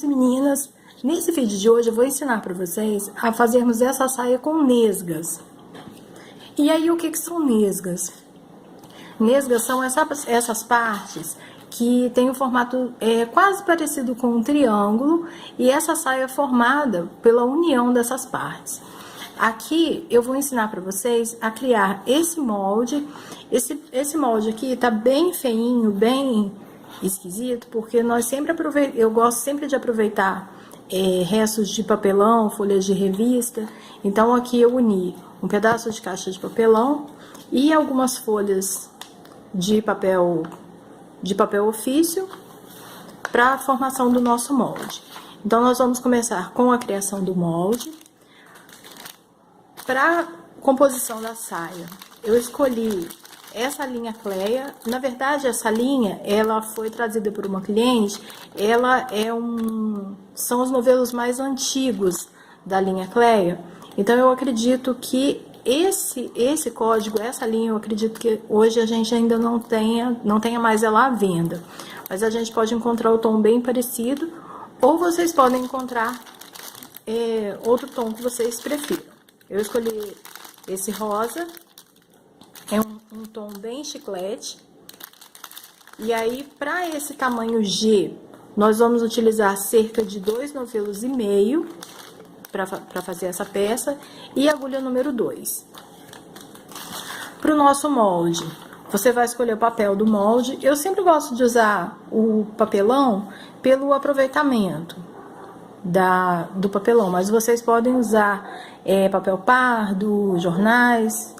Meninas, nesse vídeo de hoje eu vou ensinar para vocês a fazermos essa saia com nesgas. E aí, o que são nesgas? Nesgas são essas partes que tem o formato quase parecido com um triângulo, e essa saia é formada pela união dessas partes. Aqui eu vou ensinar para vocês a criar esse molde. Esse molde aqui tá bem feinho, bem esquisito, porque eu gosto sempre de aproveitar restos de papelão, folhas de revista. Então aqui eu uni um pedaço de caixa de papelão e algumas folhas de papel ofício para a formação do nosso molde. Então nós vamos começar com a criação do molde. Para composição da saia, eu escolhi essa linha Cleia. Na verdade, essa linha, ela foi trazida por uma cliente. Ela são os novelos mais antigos da linha Cleia. Então eu acredito que esse código, essa linha, eu acredito que hoje a gente ainda não tenha mais ela à venda. Mas a gente pode encontrar o tom bem parecido, ou vocês podem encontrar outro tom que vocês prefiram. Eu escolhi esse rosa, é um tom bem chiclete. E aí, para esse tamanho G, nós vamos utilizar cerca de 2,5 novelos para fazer essa peça, e agulha número 2. Para o nosso molde, você vai escolher o papel do molde. Eu sempre gosto de usar o papelão pelo aproveitamento do papelão, mas vocês podem usar papel pardo, jornais.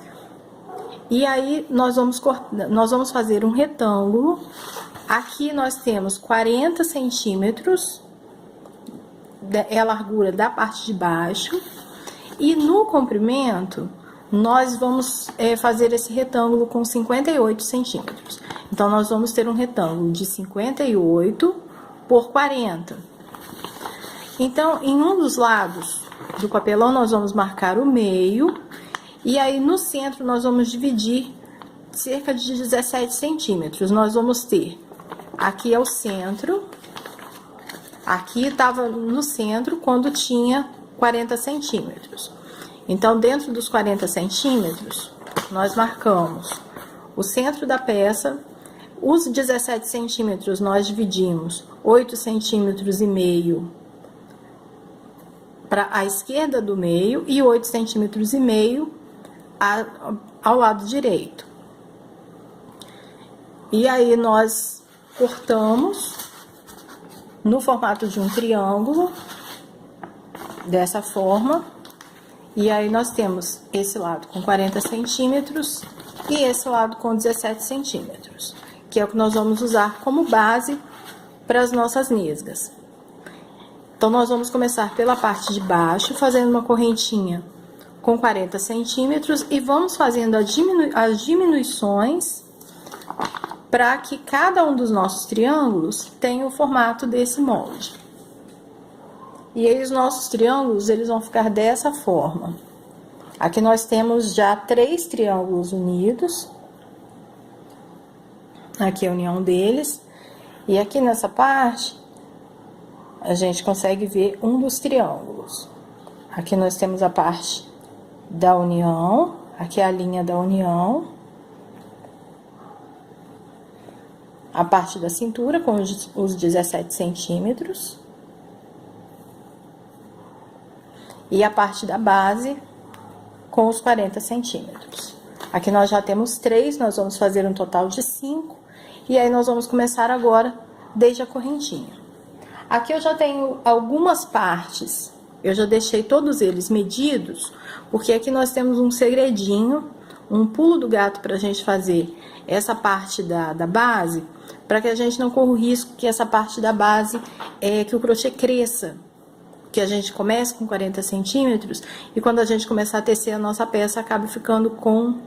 E aí nós vamos fazer um retângulo. Aqui nós temos 40 centímetros, é a largura da parte de baixo, e no comprimento nós vamos fazer esse retângulo com 58 centímetros. Então nós vamos ter um retângulo de 58 por 40. Então, em um dos lados do papelão, nós vamos marcar o meio, e aí no centro nós vamos dividir cerca de 17 centímetros. Nós vamos ter, aqui é o centro, aqui estava no centro quando tinha 40 centímetros. Então, dentro dos 40 centímetros, nós marcamos o centro da peça. Os 17 centímetros nós dividimos 8,5 centímetros para a esquerda do meio e 8,5 centímetros ao lado direito. E aí nós cortamos no formato de um triângulo, dessa forma. E aí nós temos esse lado com 40 centímetros e esse lado com 17 centímetros, que é o que nós vamos usar como base para as nossas nesgas. Então, nós vamos começar pela parte de baixo, fazendo uma correntinha com 40 centímetros e vamos fazendo as diminuições para que cada um dos nossos triângulos tenha o formato desse molde. E aí, os nossos triângulos, eles vão ficar dessa forma. Aqui nós temos já 3 triângulos unidos. Aqui é a união deles. E aqui nessa parte, a gente consegue ver um dos triângulos. Aqui nós temos a parte da união, aqui é a linha da união. A parte da cintura com os 17 centímetros. E a parte da base com os 40 centímetros. Aqui nós já temos 3, nós vamos fazer um total de 5. E aí nós vamos começar agora desde a correntinha. Aqui eu já tenho algumas partes, eu já deixei todos eles medidos, porque aqui nós temos um segredinho, um pulo do gato para a gente fazer essa parte da base, para que a gente não corra o risco que essa parte da base, que o crochê cresça, que a gente comece com 40 centímetros, e quando a gente começar a tecer a nossa peça, acaba ficando com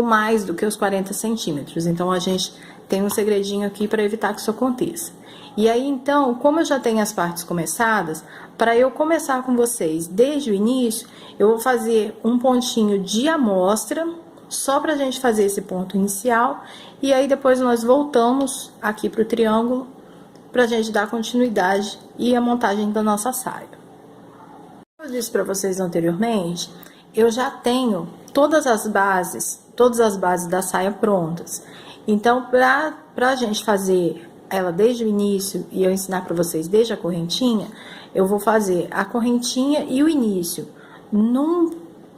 mais do que os 40 centímetros. Então, a gente tem um segredinho aqui para evitar que isso aconteça. E aí, então, como eu já tenho as partes começadas, para eu começar com vocês desde o início, eu vou fazer um pontinho de amostra, só pra gente fazer esse ponto inicial, e aí depois nós voltamos aqui pro triângulo, para a gente dar continuidade e a montagem da nossa saia. Como eu disse para vocês anteriormente, eu já tenho todas as bases da saia prontas. Então, para a gente fazer ela desde o início e eu ensinar para vocês desde a correntinha, eu vou fazer a correntinha e o início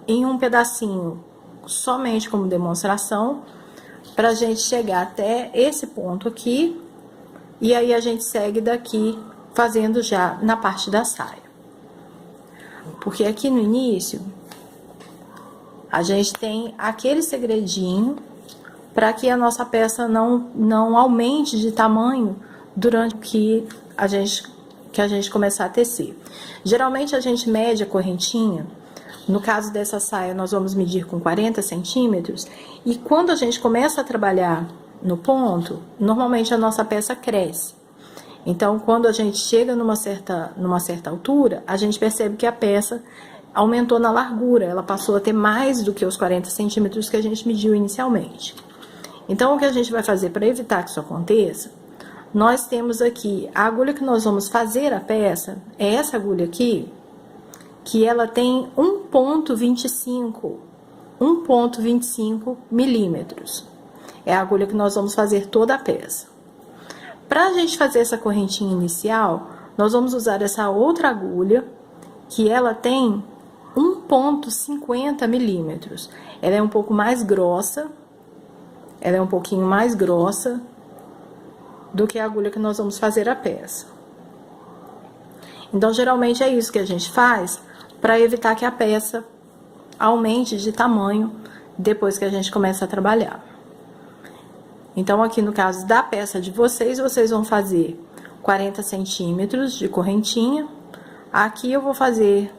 em um pedacinho somente como demonstração, para a gente chegar até esse ponto aqui, e aí a gente segue daqui fazendo já na parte da saia. Porque aqui no início a gente tem aquele segredinho para que a nossa peça não aumente de tamanho durante que a gente começar a tecer. Geralmente a gente mede a correntinha, no caso dessa saia nós vamos medir com 40 centímetros, e quando a gente começa a trabalhar no ponto, normalmente a nossa peça cresce. Então, quando a gente chega numa certa altura, a gente percebe que a peça aumentou na largura, ela passou a ter mais do que os 40 centímetros que a gente mediu inicialmente. Então, o que a gente vai fazer para evitar que isso aconteça, nós temos aqui a agulha que nós vamos fazer a peça, é essa agulha aqui, que ela tem 1,25 milímetros. É a agulha que nós vamos fazer toda a peça. Para a gente fazer essa correntinha inicial, nós vamos usar essa outra agulha, que ela tem 1,50 milímetros. Ela é um pouco mais grossa, ela é um pouquinho mais grossa do que a agulha que nós vamos fazer a peça. Então, geralmente é isso que a gente faz para evitar que a peça aumente de tamanho depois que a gente começa a trabalhar. Então, aqui no caso da peça de vocês vão fazer 40 centímetros de correntinha. Aqui eu vou fazer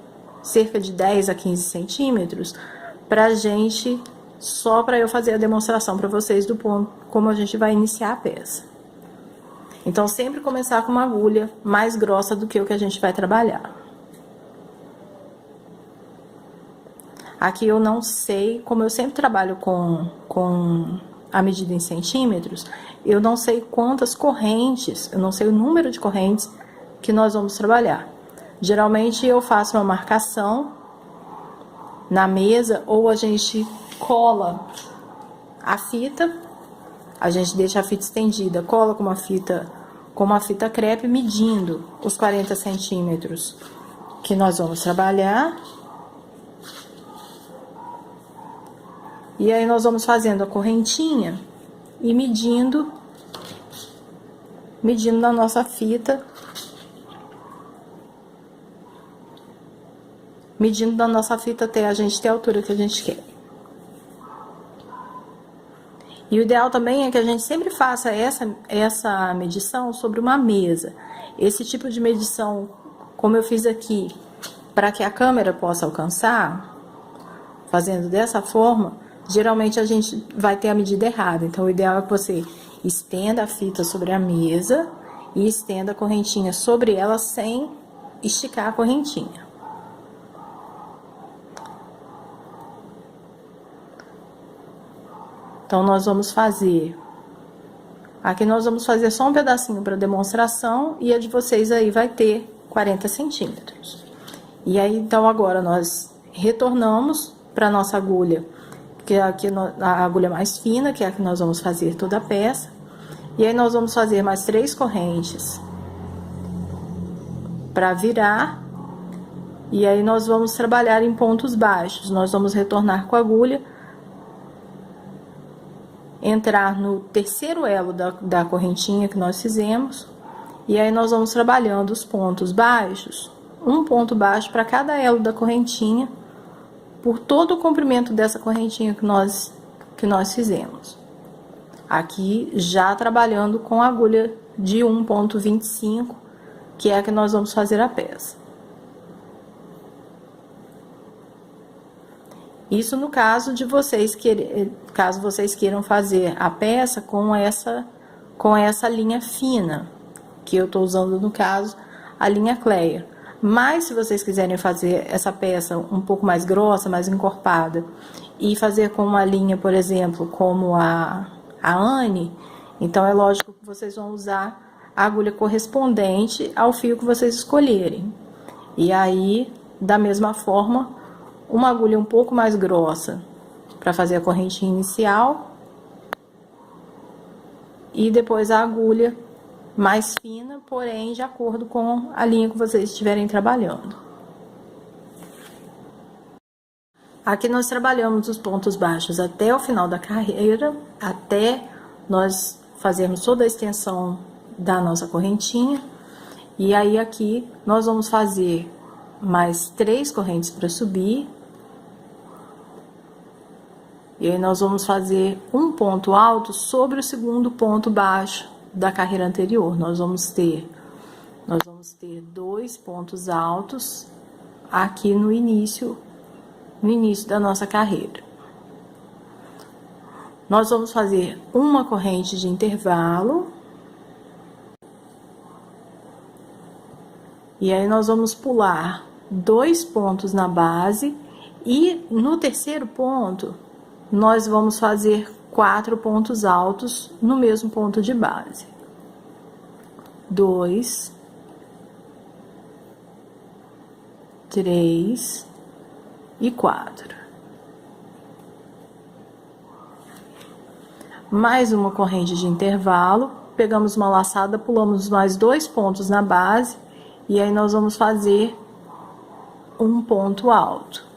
cerca de 10 a 15 centímetros só para eu fazer a demonstração para vocês do ponto, como a gente vai iniciar a peça. Então, sempre começar com uma agulha mais grossa do que o que a gente vai trabalhar. Aqui eu não sei, como eu sempre trabalho com a medida em centímetros, eu não sei quantas correntes, eu não sei o número de correntes que nós vamos trabalhar. Geralmente eu faço uma marcação na mesa, ou a gente cola a fita, a gente deixa a fita estendida, cola com uma fita crepe, medindo os 40 centímetros que nós vamos trabalhar. E aí nós vamos fazendo a correntinha e medindo na nossa fita, até a gente ter a altura que a gente quer. E o ideal também é que a gente sempre faça essa medição sobre uma mesa. Esse tipo de medição, como eu fiz aqui, para que a câmera possa alcançar, fazendo dessa forma, geralmente a gente vai ter a medida errada. Então, o ideal é que você estenda a fita sobre a mesa e estenda a correntinha sobre ela sem esticar a correntinha. Então, nós vamos fazer... Aqui nós vamos fazer só um pedacinho para demonstração, e a de vocês aí vai ter 40 centímetros. E aí, então, agora nós retornamos para nossa agulha, que é aqui a agulha mais fina, que é a que nós vamos fazer toda a peça. E aí nós vamos fazer mais 3 correntes para virar. E aí nós vamos trabalhar em pontos baixos. Nós vamos retornar com a agulha, entrar no terceiro elo da correntinha que nós fizemos. E aí nós vamos trabalhando os pontos baixos, um ponto baixo para cada elo da correntinha, por todo o comprimento dessa correntinha que nós fizemos. Aqui, já trabalhando com a agulha de 1,25, que é a que nós vamos fazer a peça. Isso no caso de vocês caso vocês queiram fazer a peça com essa linha fina, que eu tô usando no caso a linha Cleia. Mas se vocês quiserem fazer essa peça um pouco mais grossa, mais encorpada, e fazer com uma linha, por exemplo, como a Anne, então é lógico que vocês vão usar a agulha correspondente ao fio que vocês escolherem. E aí, da mesma forma, uma agulha um pouco mais grossa para fazer a correntinha inicial. E depois a agulha mais fina, porém de acordo com a linha que vocês estiverem trabalhando. Aqui nós trabalhamos os pontos baixos até o final da carreira, até nós fazermos toda a extensão da nossa correntinha. E aí aqui nós vamos fazer mais 3 correntes para subir. E aí nós vamos fazer um ponto alto sobre o segundo ponto baixo da carreira anterior. Nós vamos ter 2 pontos altos aqui no início da nossa carreira. Nós vamos fazer uma corrente de intervalo. E aí nós vamos pular 2 pontos na base e no terceiro ponto nós vamos fazer 4 pontos altos no mesmo ponto de base. 2, 3 e 4. Mais uma corrente de intervalo, pegamos uma laçada, pulamos mais 2 pontos na base e aí nós vamos fazer um ponto alto.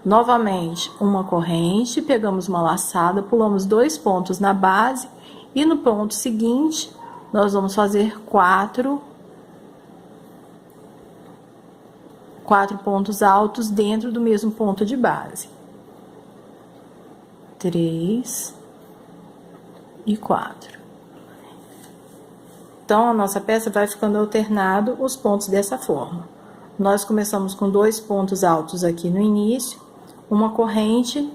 Novamente, uma corrente, pegamos uma laçada, pulamos 2 pontos na base e no ponto seguinte nós vamos fazer 4 pontos altos dentro do mesmo ponto de base. 3 e 4. Então, a nossa peça vai ficando alternado os pontos dessa forma. Nós começamos com 2 pontos altos aqui no início, uma corrente,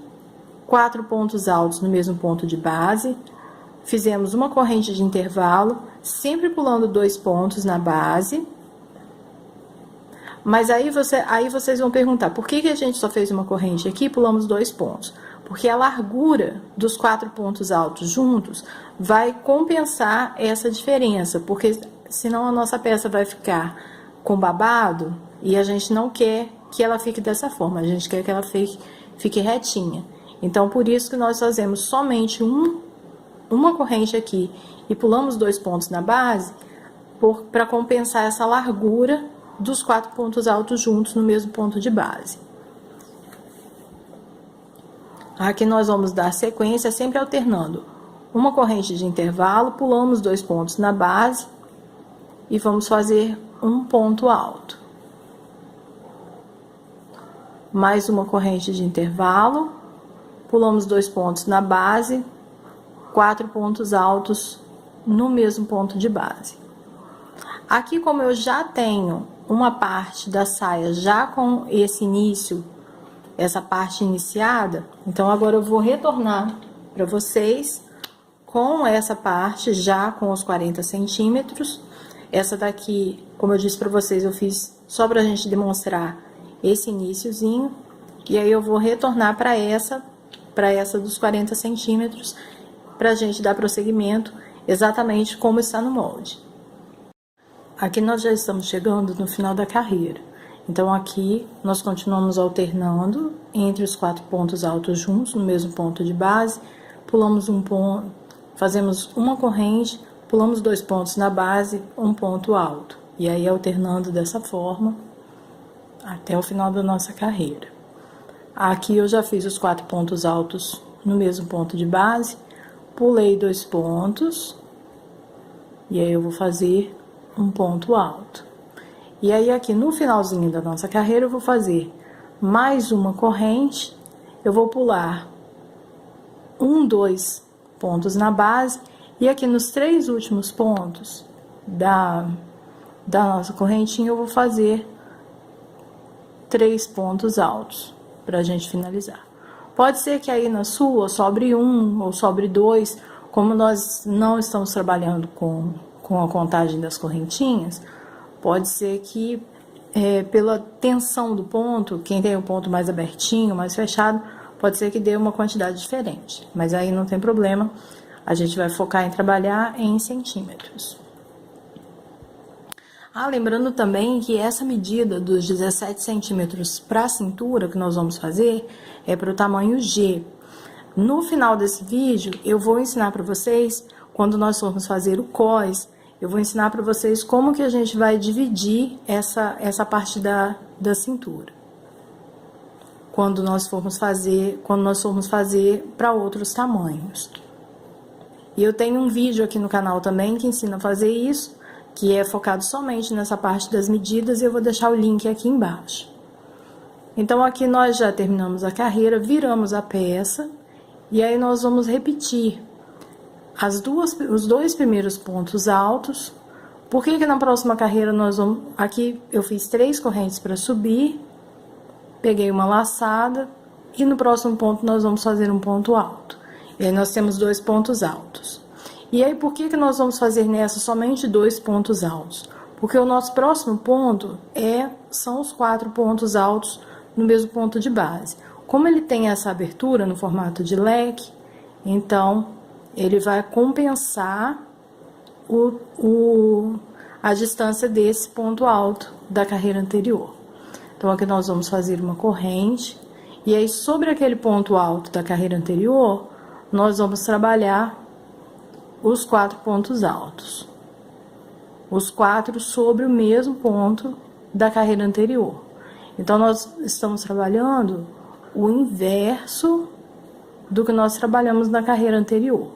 4 pontos altos no mesmo ponto de base, fizemos uma corrente de intervalo, sempre pulando 2 pontos na base. Mas aí vocês vão perguntar, por que a gente só fez uma corrente aqui e pulamos 2 pontos? Porque a largura dos 4 pontos altos juntos vai compensar essa diferença, porque senão a nossa peça vai ficar com babado e a gente não quer que ela fique dessa forma, a gente quer que ela fique retinha. Então, por isso que nós fazemos somente uma corrente aqui e pulamos 2 pontos na base, para compensar essa largura dos 4 pontos altos juntos no mesmo ponto de base. Aqui nós vamos dar sequência sempre alternando uma corrente de intervalo, pulamos 2 pontos na base e vamos fazer um ponto alto. Mais uma corrente de intervalo, pulamos 2 pontos na base, 4 pontos altos no mesmo ponto de base. Aqui, como eu já tenho uma parte da saia já com esse início, essa parte iniciada, então agora eu vou retornar para vocês com essa parte já com os 40 centímetros. Essa daqui, como eu disse para vocês, eu fiz só pra gente demonstrar esse iniciozinho. E aí eu vou retornar para essa dos 40 centímetros, pra gente dar prosseguimento exatamente como está no molde. Aqui nós já estamos chegando no final da carreira. Então, aqui nós continuamos alternando entre os 4 pontos altos juntos, no mesmo ponto de base, pulamos um ponto, fazemos uma corrente, pulamos 2 pontos na base, um ponto alto. E aí, alternando dessa forma, até o final da nossa carreira. Aqui eu já fiz os 4 pontos altos no mesmo ponto de base, pulei 2 pontos, e aí eu vou fazer um ponto alto. E aí, aqui no finalzinho da nossa carreira, eu vou fazer mais uma corrente, eu vou pular 2 pontos na base, e aqui nos 3 últimos pontos da nossa correntinha, eu vou fazer 3 pontos altos, pra gente finalizar. Pode ser que aí na sua sobre 1 ou sobre 2, como nós não estamos trabalhando com a contagem das correntinhas, pode ser que, pela tensão do ponto, quem tem o ponto mais abertinho, mais fechado, pode ser que dê uma quantidade diferente. Mas aí não tem problema, a gente vai focar em trabalhar em centímetros. Ah, lembrando também que essa medida dos 17 centímetros para a cintura que nós vamos fazer é para o tamanho G. No final desse vídeo, eu vou ensinar para vocês, quando nós formos fazer o cós, eu vou ensinar para vocês como que a gente vai dividir essa parte da cintura. Quando nós formos fazer para outros tamanhos. E eu tenho um vídeo aqui no canal também que ensina a fazer isso, que é focado somente nessa parte das medidas, e eu vou deixar o link aqui embaixo. Então, aqui nós já terminamos a carreira, viramos a peça, e aí nós vamos repetir os dois primeiros pontos altos. Por que na próxima carreira nós vamos... Aqui eu fiz 3 correntes para subir, peguei uma laçada, e no próximo ponto nós vamos fazer um ponto alto. E aí nós temos 2 pontos altos. E aí, por que nós vamos fazer nessa somente 2 pontos altos? Porque o nosso próximo ponto são os 4 pontos altos no mesmo ponto de base. Como ele tem essa abertura no formato de leque, então ele vai compensar a distância desse ponto alto da carreira anterior. Então, aqui nós vamos fazer uma corrente, e aí sobre aquele ponto alto da carreira anterior, nós vamos trabalhar os 4 pontos altos. Os 4 sobre o mesmo ponto da carreira anterior. Então, nós estamos trabalhando o inverso do que nós trabalhamos na carreira anterior.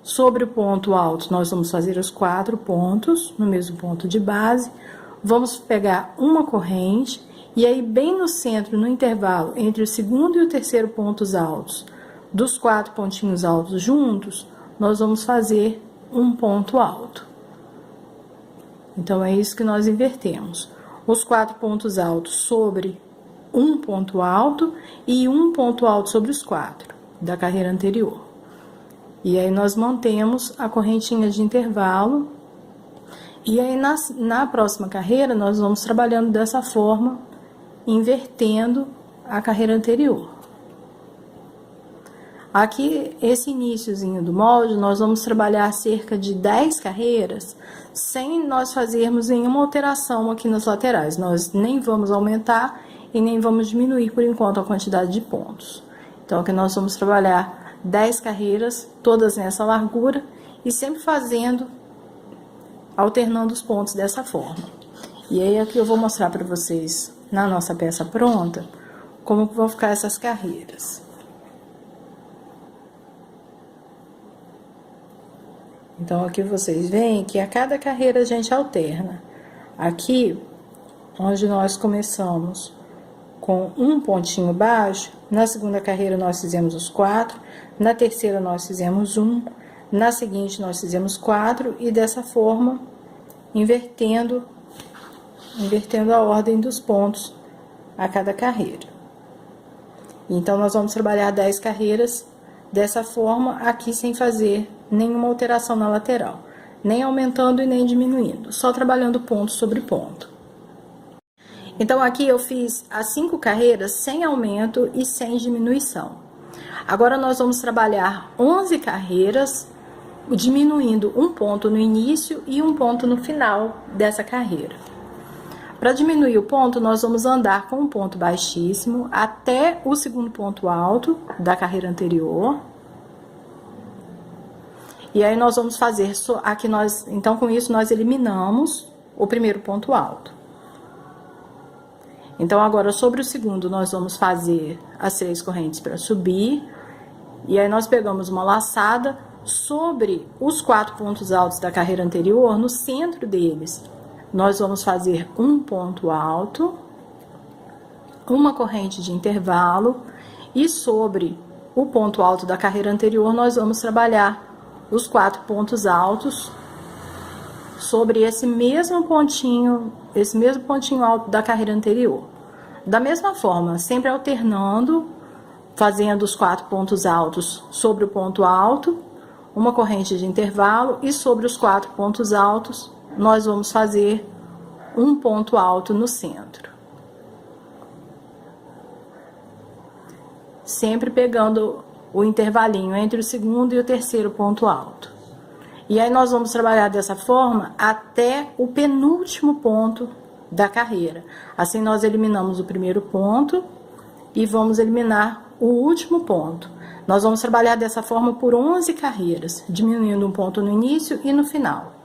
Sobre o ponto alto, nós vamos fazer os 4 pontos no mesmo ponto de base. Vamos pegar uma corrente, e aí bem no centro, no intervalo entre o segundo e o terceiro pontos altos, dos 4 pontinhos altos juntos, nós vamos fazer um ponto alto. Então, é isso que nós invertemos. Os 4 pontos altos sobre um ponto alto e um ponto alto sobre os 4 da carreira anterior. E aí, nós mantemos a correntinha de intervalo. E aí, na próxima carreira, nós vamos trabalhando dessa forma, invertendo a carreira anterior. Aqui, esse iniciozinho do molde, nós vamos trabalhar cerca de 10 carreiras, sem nós fazermos nenhuma alteração aqui nas laterais. Nós nem vamos aumentar e nem vamos diminuir, por enquanto, a quantidade de pontos. Então, aqui nós vamos trabalhar 10 carreiras, todas nessa largura, e sempre alternando os pontos dessa forma. E aí, aqui eu vou mostrar para vocês, na nossa peça pronta, como vão ficar essas carreiras. Então, aqui vocês veem que a cada carreira a gente alterna. Aqui, onde nós começamos com um pontinho baixo, na segunda carreira nós fizemos os 4, na terceira nós fizemos 1, na seguinte nós fizemos 4, e dessa forma, invertendo a ordem dos pontos a cada carreira. Então, nós vamos trabalhar 10 carreiras dessa forma, aqui sem fazer nenhuma alteração na lateral, nem aumentando e nem diminuindo, só trabalhando ponto sobre ponto. Então, aqui eu fiz as 5 carreiras sem aumento e sem diminuição. Agora, nós vamos trabalhar 11 carreiras, diminuindo um ponto no início e um ponto no final dessa carreira. Para diminuir o ponto, nós vamos andar com um ponto baixíssimo até o segundo ponto alto da carreira anterior. E aí, nós vamos fazer, então, com isso, nós eliminamos o primeiro ponto alto. Então, agora, sobre o segundo, nós vamos fazer as 3 correntes para subir. E aí, nós pegamos uma laçada sobre os 4 pontos altos da carreira anterior, no centro deles. Nós vamos fazer um ponto alto, uma corrente de intervalo, e sobre o ponto alto da carreira anterior, nós vamos trabalhar os 4 pontos altos sobre esse mesmo pontinho alto da carreira anterior. Da mesma forma, sempre alternando, fazendo os 4 pontos altos sobre o ponto alto, uma corrente de intervalo, e sobre os 4 pontos altos, nós vamos fazer um ponto alto no centro. Sempre pegando o intervalinho entre o segundo e o terceiro ponto alto. E aí nós vamos trabalhar dessa forma até o penúltimo ponto da carreira. Assim nós eliminamos o primeiro ponto e vamos eliminar o último ponto. Nós vamos trabalhar dessa forma por 11 carreiras, diminuindo um ponto no início e no final.